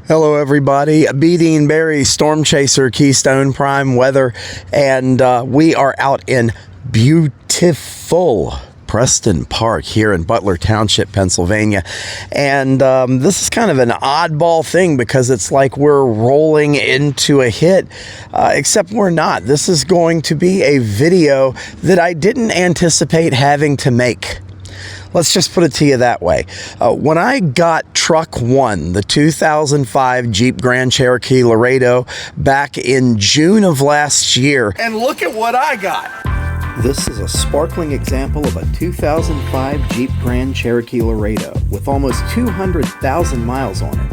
Hello, everybody. Beating Berry, Storm Chaser, Keystone Prime weather, and we are out in beautiful Preston Park here in Butler Township, Pennsylvania. And this is kind of an oddball thing because it's like we're rolling into a hit, except we're not. This is going to be a video that I didn't anticipate having to make. Let's just put it to you that way. When I got Truck 1, the 2005 Jeep Grand Cherokee Laredo, back in June of last year, and look at what I got. This is a sparkling example of a 2005 Jeep Grand Cherokee Laredo with almost 200,000 miles on it.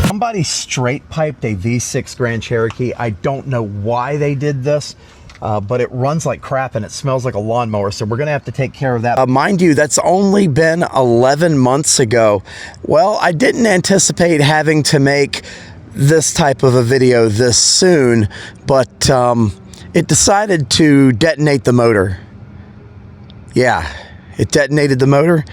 Somebody straight piped a V6 Grand Cherokee. I don't know why they did this, but it runs like crap and it smells like a lawnmower, so we're gonna have to take care of that. Mind you, that's only been 11 months ago. Well, I didn't anticipate having to make this type of a video this soon, but it decided to detonate the motor. Yeah, it detonated the motor.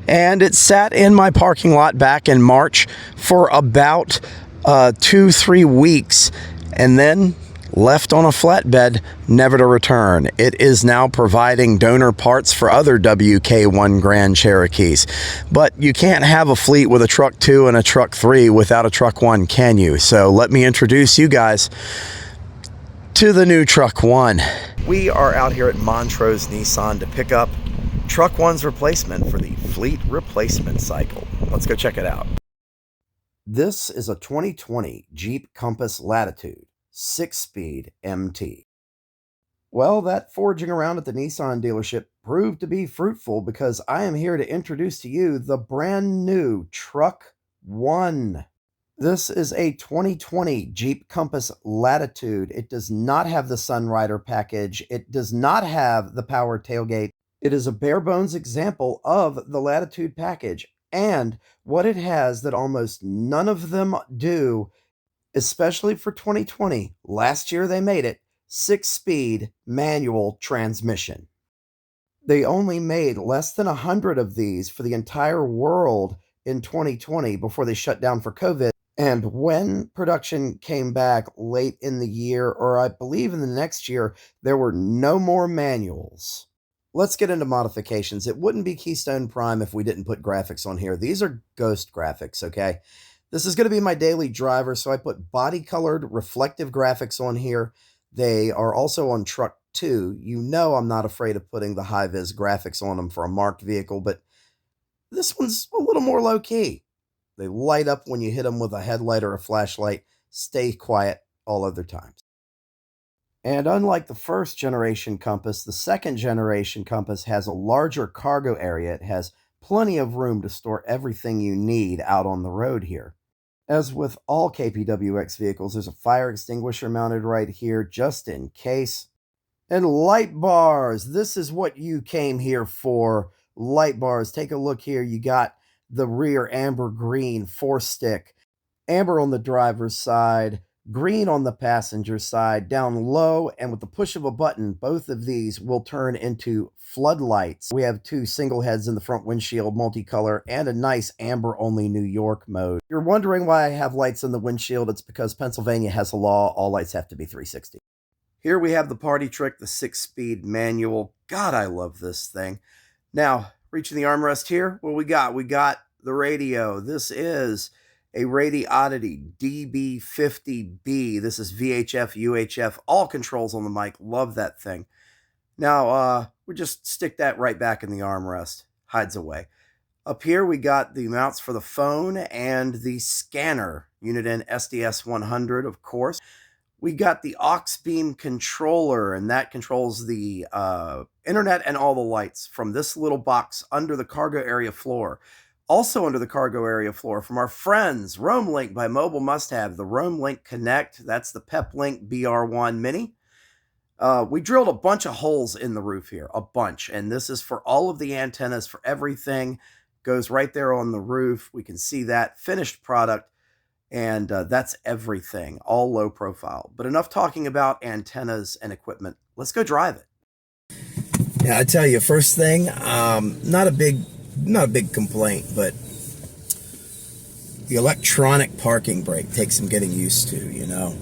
And it sat in my parking lot back in March for about 2-3 weeks and then left on a flatbed, never to return. It is now providing donor parts for other WK1 Grand Cherokees. But you can't have a fleet with a Truck 2 and a Truck 3 without a Truck 1, can you? So let me introduce you guys to the new Truck 1. We are out here at Montrose Nissan to pick up Truck 1's replacement for the fleet replacement cycle. Let's go check it out. This is a 2020 Jeep Compass Latitude 6-speed MT. Well, that foraging around at the Nissan dealership proved to be fruitful because I am here to introduce to you the brand new Truck 1. This is a 2020 Jeep Compass Latitude. It does not have the Sunrider package. It does not have the power tailgate. It is a bare bones example of the Latitude package, and what it has that almost none of them do, especially for 2020, last year they made it, 6-speed manual transmission. They only made less than 100 of these for the entire world in 2020 before they shut down for COVID. And when production came back late in the year, or I believe in the next year, there were no more manuals. Let's get into modifications. It wouldn't be Keystone Prime if we didn't put graphics on here. These are ghost graphics, okay? This is going to be my daily driver, so I put body-colored reflective graphics on here. They are also on Truck 2. You know I'm not afraid of putting the high-vis graphics on them for a marked vehicle, but this one's a little more low-key. They light up when you hit them with a headlight or a flashlight. Stay quiet all other times. And unlike the first generation Compass, the second generation Compass has a larger cargo area. It has plenty of room to store everything you need out on the road here. As with all KPWX vehicles, there's a fire extinguisher mounted right here just in case. And light bars. This is what you came here for. Light bars. Take a look here. You got the rear amber green 4-stick. Amber on the driver's side, green on the passenger side, down low, and with the push of a button, both of these will turn into floodlights. We have 2 single heads in the front windshield, multicolor, and a nice amber-only New York mode. You're wondering why I have lights in the windshield? It's because Pennsylvania has a law, all lights have to be 360. Here we have the party trick, the 6-speed manual. God, I love this thing. Now, reaching the armrest here, what we got? We got the radio. This is a Radioddity DB50B. This is VHF, UHF, all controls on the mic. Love that thing. Now, we just stick that right back in the armrest. Hides away. Up here, we got the mounts for the phone and the scanner. Unit in SDS 100, of course. We got the aux beam controller, and that controls the internet and all the lights from this little box under the cargo area floor. Also under the cargo area floor from our friends, Roam Link by Mobile Must Have, the Roam Link Connect. That's the PepLink BR1 Mini. We drilled a bunch of holes in the roof here, a bunch. And this is for all of the antennas, for everything. Goes right there on the roof. We can see that finished product. And that's everything, all low profile. But enough talking about antennas and equipment. Let's go drive it. Yeah, I tell you, first thing, not a big complaint, but the electronic parking brake takes some getting used to, you know.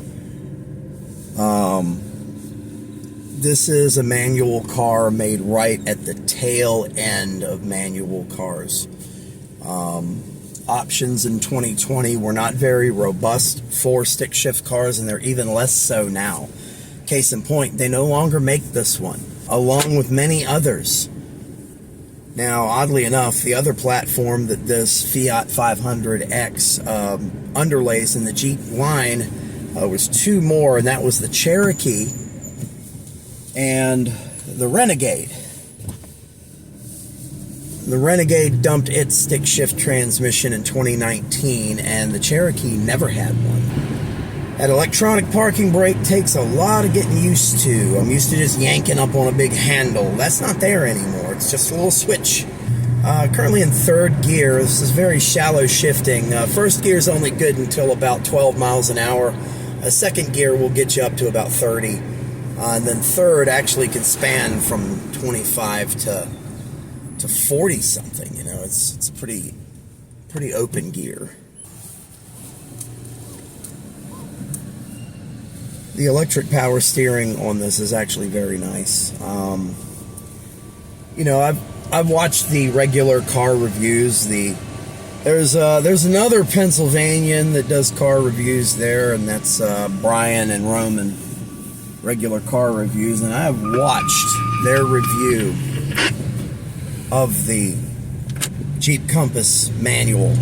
This is a manual car made right at the tail end of manual cars. Options in 2020 were not very robust for stick shift cars, and they're even less so now. Case in point, they no longer make this one, along with many others. Now, oddly enough, the other platform that this Fiat 500X underlays in the Jeep line was two more, and that was the Cherokee and the Renegade. The Renegade dumped its stick shift transmission in 2019, and the Cherokee never had one. That electronic parking brake takes a lot of getting used to. I'm used to just yanking up on a big handle. That's not there anymore. It's just a little switch. Currently in third gear. This is very shallow shifting. First gear is only good until about 12 miles an hour. Second gear will get you up to about 30. And then third actually can span from 25 to 40 something, you know. It's pretty open gear. The electric power steering on this is actually very nice. You know, I've watched the regular car reviews. There's another Pennsylvanian that does car reviews there, and that's Brian and Roman, regular car reviews, and I have watched their review of the Jeep Compass manual.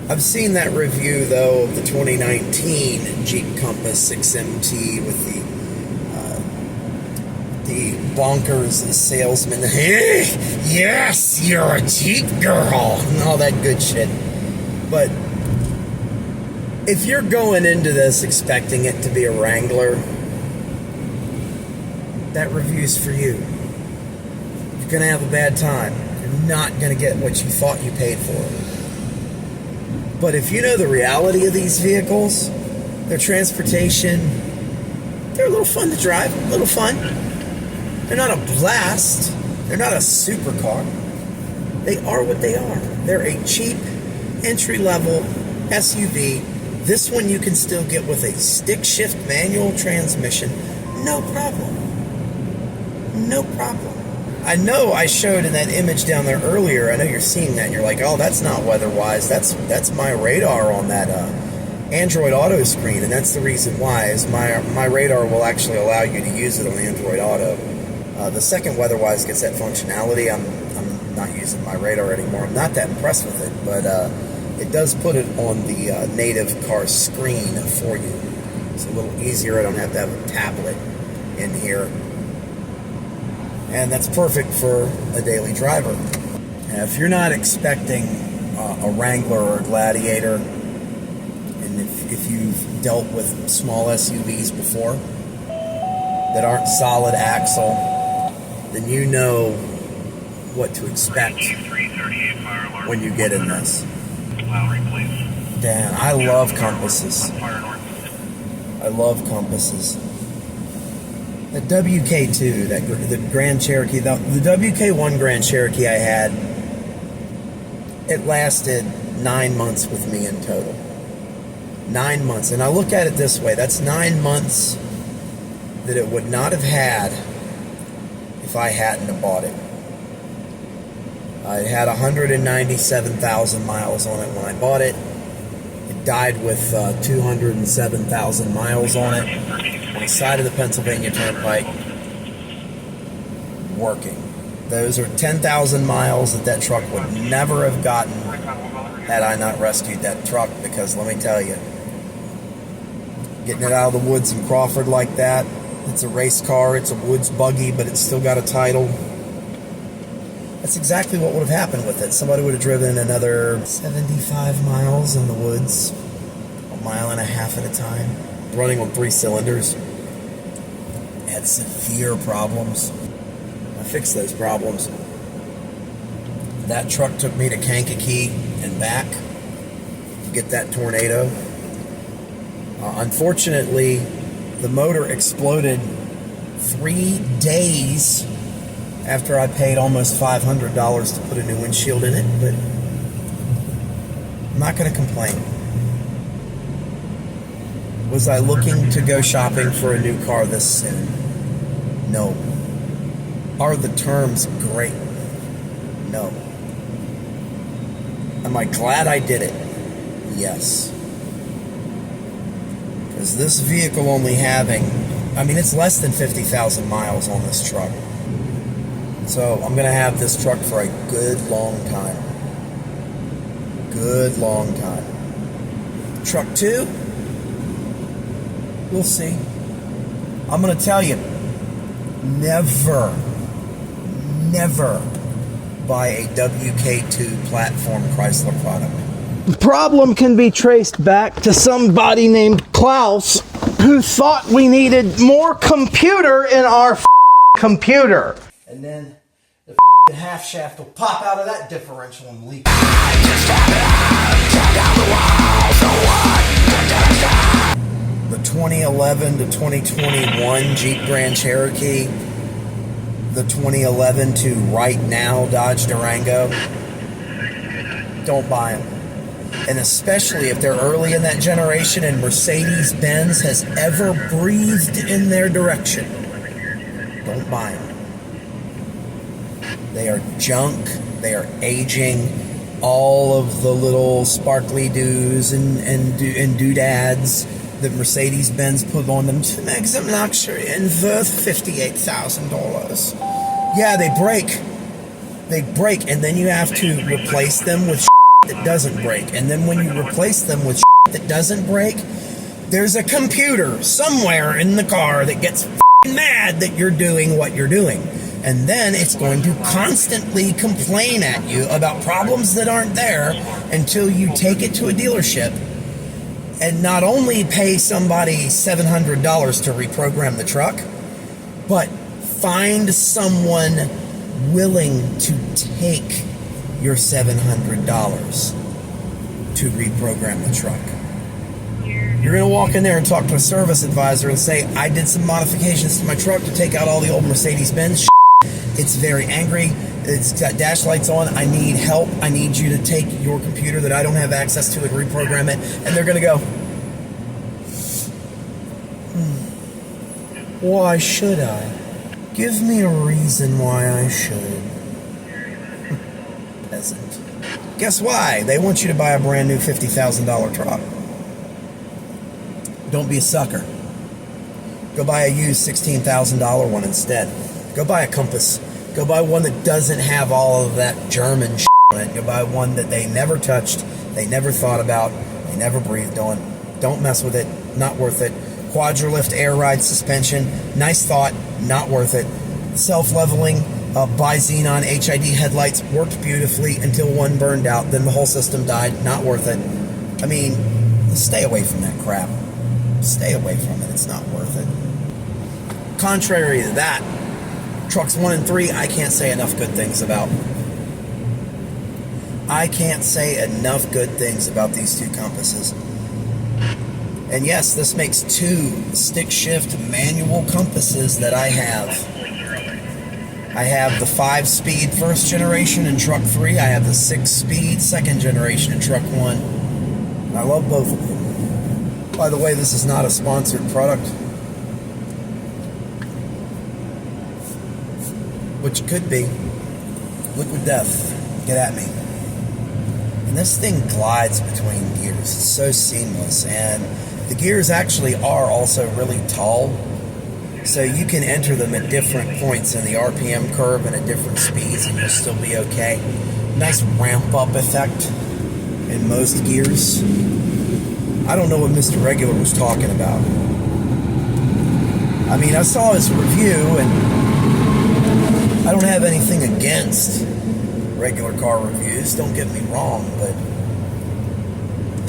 I've seen that review, though, of the 2019 Jeep Compass 6MT with the bonkers salesman. Hey, yes, you're a Jeep girl, and all that good shit. But if you're going into this expecting it to be a Wrangler, that review's for you. You're going to have a bad time. You're not going to get what you thought you paid for. But if you know the reality of these vehicles, their transportation, they're a little fun to drive, a little fun. They're not a blast. They're not a supercar. They are what they are. They're a cheap, entry-level SUV. This one you can still get with a stick-shift manual transmission. No problem. No problem. I know I showed in that image down there earlier, I know you're seeing that, and you're like, oh, that's not weather-wise. That's my radar on that Android Auto screen, and that's the reason why, is my radar will actually allow you to use it on Android Auto. The second weather-wise gets that functionality. I'm not using my radar anymore. I'm not that impressed with it, but it does put it on the native car screen for you. It's a little easier. I don't have to have a tablet in here. And that's perfect for a daily driver. Now, if you're not expecting a Wrangler or a Gladiator, and if you've dealt with small SUVs before that aren't solid axle, then you know what to expect when you get in this. Dan, I love Compasses. I love Compasses. The WK2, the Grand Cherokee, the WK1 Grand Cherokee I had, it lasted 9 months with me in total. 9 months. And I look at it this way. That's 9 months that it would not have had if I hadn't have bought it. I had 197,000 miles on it when I bought it. It died with 207,000 miles on it. On the side of the Pennsylvania Turnpike, working. Those are 10,000 miles that truck would never have gotten had I not rescued that truck, because let me tell you, getting it out of the woods in Crawford like that, it's a race car, it's a woods buggy, but it's still got a title. That's exactly what would have happened with it. Somebody would have driven another 75 miles in the woods, a mile and a half at a time, running on 3 cylinders. Had severe problems. I fixed those problems. That truck took me to Kankakee and back to get that tornado. Unfortunately, the motor exploded 3 days after I paid almost $500 to put a new windshield in it, but I'm not going to complain. Was I looking to go shopping for a new car this soon? No. Are the terms great? No. Am I glad I did it? Yes. Because this vehicle only having, it's less than 50,000 miles on this truck. So I'm going to have this truck for a good long time. Good long time. Truck 2? We'll see. I'm going to tell you, never buy a WK2 platform Chrysler product. The problem can be traced back to somebody named Klaus who thought we needed more computer in our computer. And then the half shaft will pop out of that differential and leak. The 2011 to 2021 Jeep Grand Cherokee, the 2011 to right now Dodge Durango, don't buy them. And especially if they're early in that generation and Mercedes-Benz has ever breathed in their direction, don't buy them. They are junk, they are aging. All of the little sparkly doos and doodads that Mercedes-Benz put on them to make them luxury and worth $58,000. Yeah, they break, and then you have to replace them with that doesn't break. And then when you replace them with that doesn't break, there's a computer somewhere in the car that gets mad that you're doing what you're doing. And then it's going to constantly complain at you about problems that aren't there until you take it to a dealership and not only pay somebody $700 to reprogram the truck, but find someone willing to take your $700 to reprogram the truck. You're going to walk in there and talk to a service advisor and say, I did some modifications to my truck to take out all the old Mercedes-Benz shit. It's very angry. It's got dash lights on. I need help. I need you to take your computer that I don't have access to and reprogram it. And they're going to go, why should I? Give me a reason why I should. Peasant. Guess why? They want you to buy a brand new $50,000 truck. Don't be a sucker. Go buy a used $16,000 one instead. Go buy a Compass. Go buy one that doesn't have all of that German shit on it. Go buy one that they never touched, they never thought about, they never breathed on. Don't mess with it. Not worth it. Quadrilift air ride suspension. Nice thought. Not worth it. Self-leveling bi-xenon HID headlights worked beautifully until one burned out. Then the whole system died. Not worth it. Stay away from that crap. Stay away from it. It's not worth it. Contrary to that, trucks 1 and 3, I can't say enough good things about. I can't say enough good things about these two Compasses. And yes, this makes 2 stick shift manual Compasses that I have. I have the 5-speed first generation in truck 3. I have the 6-speed second generation in truck 1. And I love both of them. By the way, this is not a sponsored product. Which it could be. Liquid Death, get at me. And this thing glides between gears. It's so seamless. And the gears actually are also really tall. So you can enter them at different points in the RPM curve and at different speeds and you'll still be okay. Nice ramp up effect in most gears. I don't know what Mr. Regular was talking about. I saw his review and I don't have anything against regular car reviews, don't get me wrong, but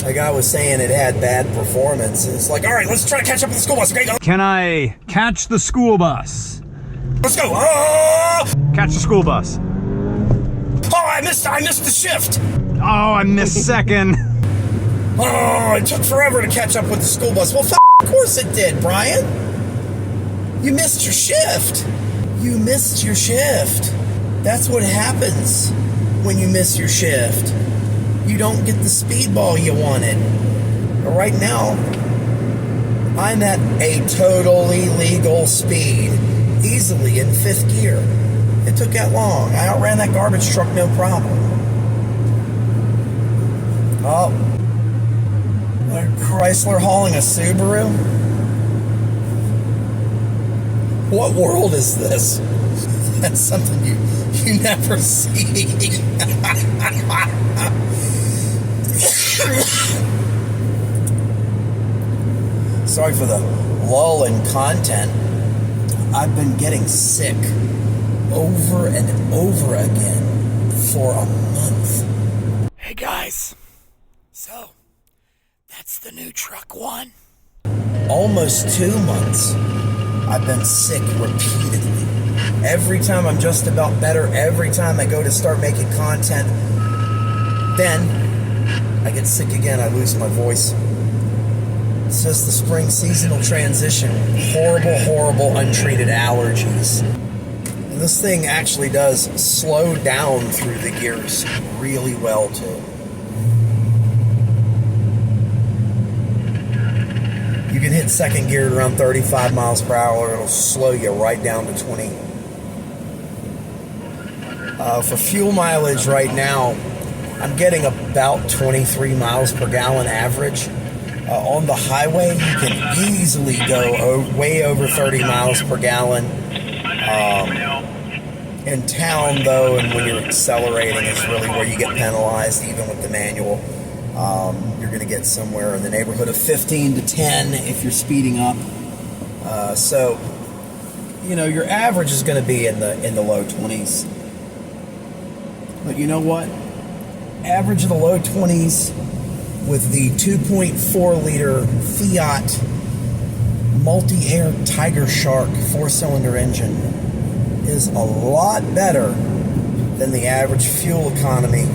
the guy was saying it had bad performance, and it's like, all right, let's try to catch up with the school bus, okay? Can I catch the school bus? Let's go! Oh! Catch the school bus. Oh, I missed the shift! Oh, I missed second. Oh, it took forever to catch up with the school bus. Well, of course it did, Brian. You missed your shift. You missed your shift. That's what happens when you miss your shift. You don't get the speedball you wanted. But right now, I'm at a totally legal speed, easily in 5th gear. It took that long. I outran that garbage truck, no problem. Oh, a Chrysler hauling a Subaru? What world is this? That's something you never see. Sorry for the lull in content. I've been getting sick over and over again for a month. Hey guys, so that's the new truck one. Almost 2 months. I've been sick repeatedly. Every time I'm just about better, every time I go to start making content, then I get sick again. I lose my voice. It's just the spring seasonal transition. Horrible, horrible, untreated allergies. And this thing actually does slow down through the gears really well, too. You can hit second gear at around 35 miles per hour. It'll slow you right down to 20. For fuel mileage right now, I'm getting about 23 miles per gallon average. On the highway, you can easily go way over 30 miles per gallon. In town, though, and when you're accelerating, is really where you get penalized, even with the manual. You're going to get somewhere in the neighborhood of 15 to 10 if you're speeding up. So, your average is going to be in the low 20s. But you know what? Average of the low 20s with the 2.4 liter Fiat multi-air Tiger Shark 4-cylinder engine is a lot better than the average fuel economy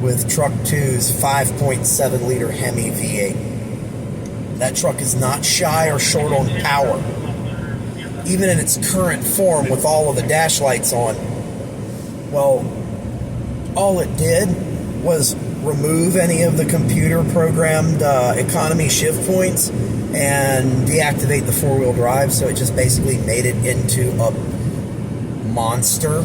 with Truck 2's 5.7 liter Hemi V8. That truck is not shy or short on power. Even in its current form with all of the dash lights on, well, all it did was remove any of the computer programmed economy shift points and deactivate the four-wheel drive, so it just basically made it into a monster.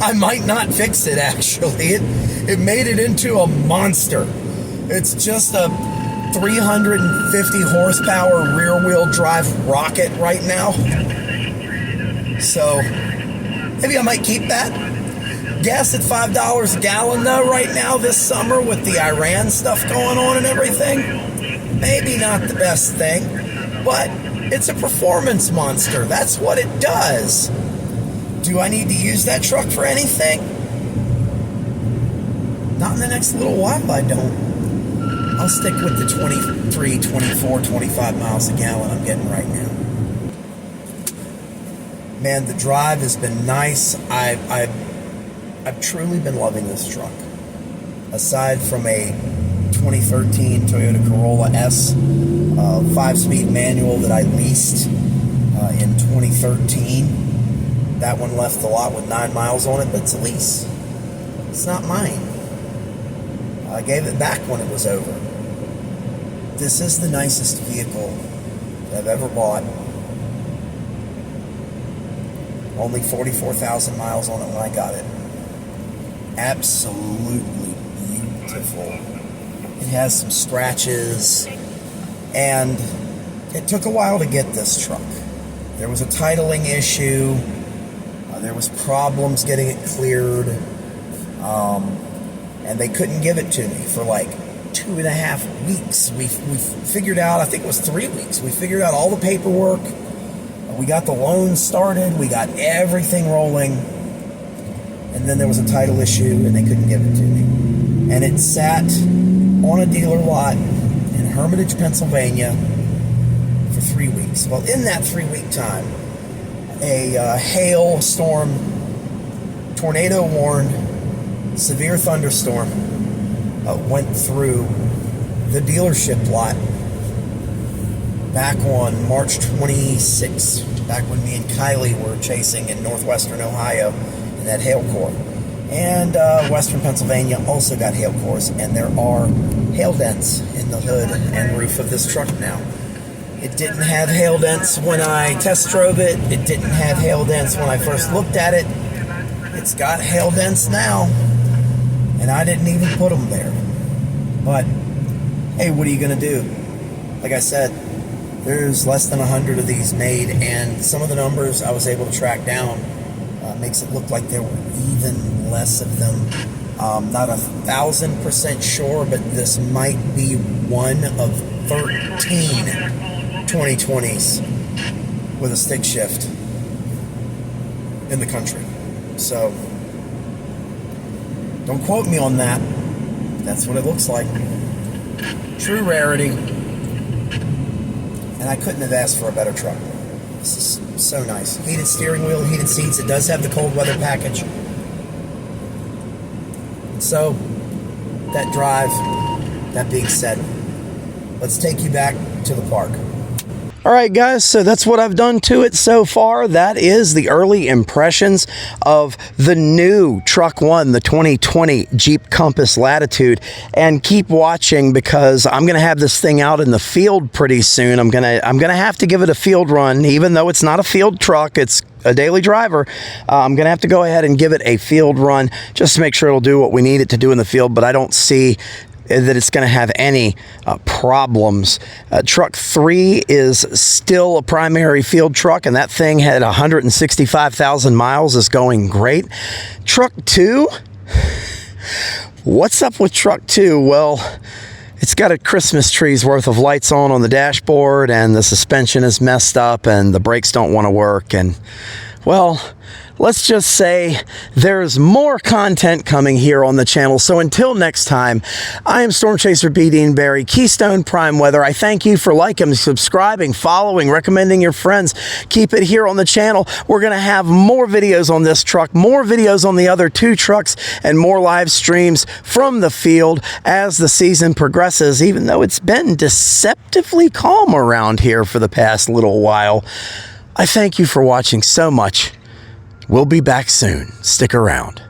I might not fix it, actually. It made it into a monster. It's just a 350 horsepower rear-wheel drive rocket right now. So maybe I might keep that. Gas at $5 a gallon, though, right now this summer with the Iran stuff going on and everything. Maybe not the best thing, but it's a performance monster. That's what it does. Do I need to use that truck for anything? Not in the next little while, I don't. I'll stick with the 23, 24, 25 miles a gallon I'm getting right now. Man, the drive has been nice. I've truly been loving this truck. Aside from a 2013 Toyota Corolla S 5-speed manual that I leased in 2013. That one left the lot with 9 miles on it, but it's a lease. It's not mine. I gave it back when it was over. This is the nicest vehicle I've ever bought. Only 44,000 miles on it when I got it. Absolutely beautiful. It has some scratches, and it took a while to get this truck. There was a titling issue. There was problems getting it cleared, and they couldn't give it to me for like 2.5 weeks. We figured out, I think it was 3 weeks, we figured out all the paperwork. We got the loan started. We got everything rolling. And then there was a title issue, and they couldn't give it to me. And it sat on a dealer lot in Hermitage, Pennsylvania for 3 weeks. Well, in that 3-week time, a hailstorm, tornado-warned, severe thunderstorm went through the dealership lot back on March 26th, back when me and Kylie were chasing in northwestern Ohio in that hail core. And western Pennsylvania also got hail cores, and there are hail dents in the hood and roof of this truck now. It didn't have hail dents when I test drove it. It didn't have hail dents when I first looked at it. It's got hail dents now, and I didn't even put them there. But hey, what are you gonna do? Like I said, there's less than 100 of these made, and some of the numbers I was able to track down makes it look like there were even less of them. Not 1,000% sure, but this might be one of 13 2020s with a stick shift in the country. So don't quote me on that. That's what it looks like. True rarity. And I couldn't have asked for a better truck. This is so nice. Heated steering wheel, heated seats. It does have the cold weather package. So, that drive, that being said, let's take you back to the park. All right, guys, so that's what I've done to it so far. That is the early impressions of the new Truck One, the 2020 Jeep Compass Latitude. And keep watching, because I'm going to have this thing out in the field pretty soon. I'm gonna have to give it a field run, even though it's not a field truck. It's a daily driver. I'm going to have to go ahead and give it a field run just to make sure it'll do what we need it to do in the field, but I don't see that it's going to have any problems. Truck 3 is still a primary field truck, and that thing had 165,000 miles, is going great. Truck 2, what's up with Truck 2? Well, it's got a Christmas tree's worth of lights on the dashboard, and the suspension is messed up, and the brakes don't want to work, and, well, let's just say there's more content coming here on the channel. So until next time, I am Storm Chaser B. Deanberry, Keystone Prime Weather. I thank you for liking, subscribing, following, recommending your friends. Keep it here on the channel. We're going to have more videos on this truck, more videos on the other 2 trucks, and more live streams from the field as the season progresses, even though it's been deceptively calm around here for the past little while. I thank you for watching so much. We'll be back soon. Stick around.